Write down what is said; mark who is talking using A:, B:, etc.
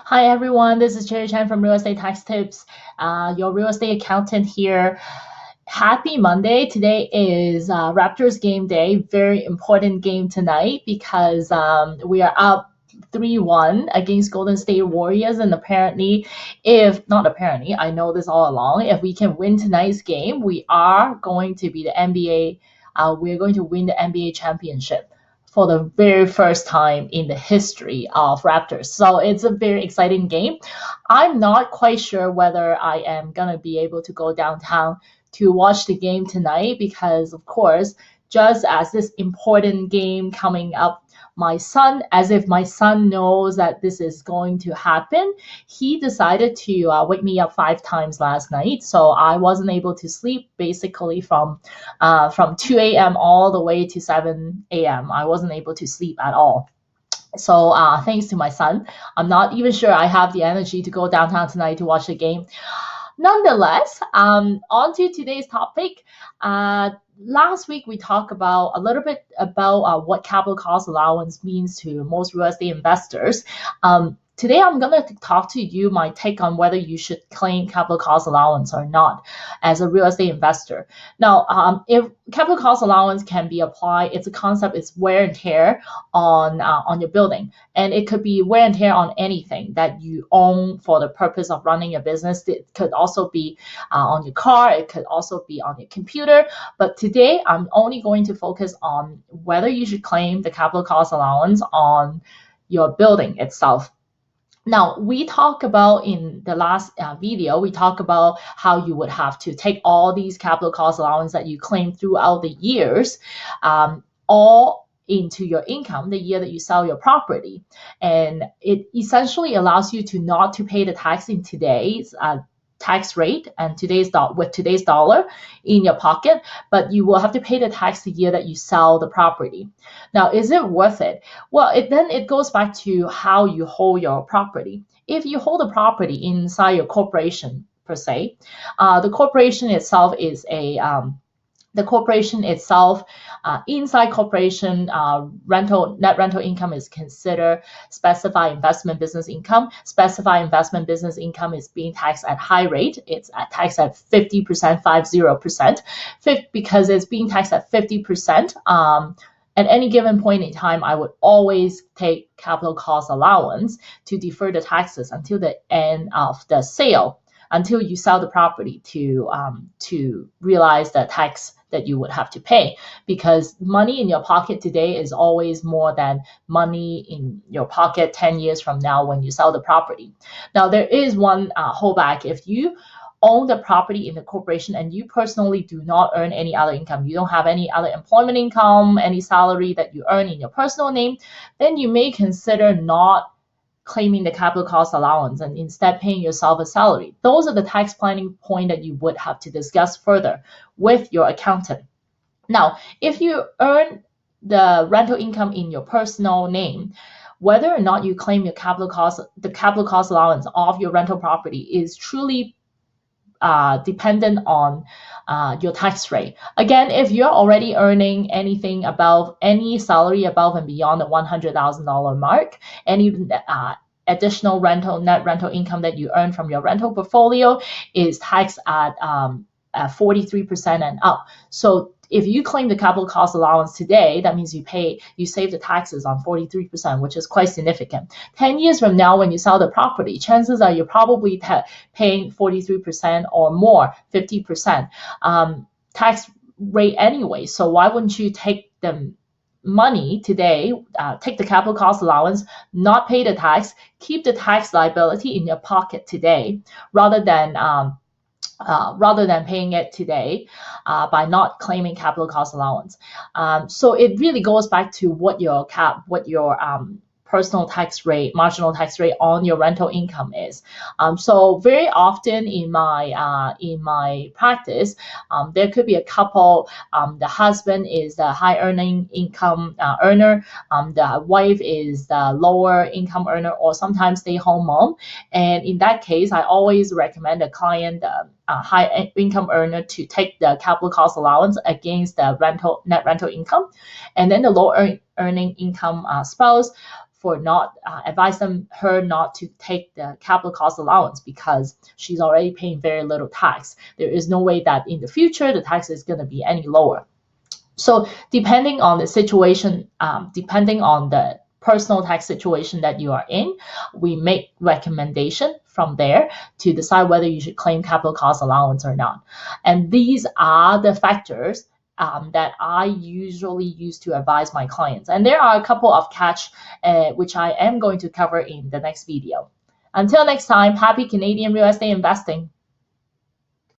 A: Hi everyone, this is Cherry Chan from Real Estate Tax Tips, your real estate accountant here. Happy Monday. Today is Raptors game day. Very important game tonight because we are up 3-1 against Golden State Warriors. And apparently, if not apparently, I know this all along, if we can win tonight's game, we are going to be the NBA. We're going to win the NBA championship for the very first time in the history of Raptors. So it's a very exciting game. I'm not quite sure whether I am going to be able to go downtown to watch the game tonight because, of course, just as this important game coming up, as if my son knows that this is going to happen, he decided to wake me up 5 times last night. So I wasn't able to sleep basically from 2 a.m. all the way to 7 a.m. I wasn't able to sleep at all. So thanks to my son, I'm not even sure I have the energy to go downtown tonight to watch the game. Nonetheless, on to today's topic. Last week we talked about a little bit about what capital cost allowance means to most real estate investors. Today I'm going to talk to you my take on whether you should claim capital cost allowance or not as a real estate investor. Now, if capital cost allowance can be applied, it's a concept, it's wear and tear on your building. And it could be wear and tear on anything that you own for the purpose of running your business. It could also be on your car, it could also be on your computer. But today I'm only going to focus on whether you should claim the capital cost allowance on your building itself. Now, we talk about in the last video, we talk about how you would have to take all these capital cost allowance that you claim throughout the years, all into your income the year that you sell your property. And it essentially allows you to not to pay the tax in today's tax rate and with today's dollar in your pocket, but you will have to pay the tax the year that you sell the property. Now, is it worth it? Well, it goes back to how you hold your property. If you hold the property inside your corporation per se, the corporation itself is inside corporation, net rental income is considered specified investment business income. Specified investment business income is being taxed at high rate. It's taxed at 50%, 50%, because it's being taxed at 50%. At any given point in time, I would always take capital cost allowance to defer the taxes until the end of the sale, until you sell the property to realize the tax that you would have to pay, because money in your pocket today is always more than money in your pocket 10 years from now when you sell the property. Now, there is one holdback. If you own the property in the corporation and you personally do not earn any other income, you don't have any other employment income, any salary that you earn in your personal name, then you may consider not claiming the capital cost allowance and instead paying yourself a salary. Those are the tax planning point that you would have to discuss further with your accountant. Now, if you earn the rental income in your personal name, whether or not you claim the capital cost allowance of your rental property is truly dependent on your tax rate. Again, if you're already earning anything above any salary above and beyond the $100,000 mark, any additional net rental income that you earn from your rental portfolio is taxed at 43% and up. So if you claim the capital cost allowance today, that means you save the taxes on 43%, which is quite significant. 10 years from now, when you sell the property, chances are you're probably paying 43% or more, 50% tax rate anyway. So why wouldn't you take the money today, take the capital cost allowance, not pay the tax, keep the tax liability in your pocket today, rather than paying it today by not claiming capital cost allowance. So it really goes back to what your personal tax rate, marginal tax rate on your rental income is. So very often in my practice, there could be a couple. The husband is the high earning income earner. The wife is the lower income earner, or sometimes stay home mom. And in that case, I always recommend a client high income earner to take the capital cost allowance against the net rental income, and then the low earning income spouse for not advise her not to take the capital cost allowance because she's already paying very little tax. There is no way that in the future the tax is going to be any lower. So depending on the situation, depending on the personal tax situation that you are in, we make recommendation from there to decide whether you should claim capital cost allowance or not. And these are the factors that I usually use to advise my clients. And there are a couple of catch which I am going to cover in the next video. Until next time, happy Canadian real estate investing.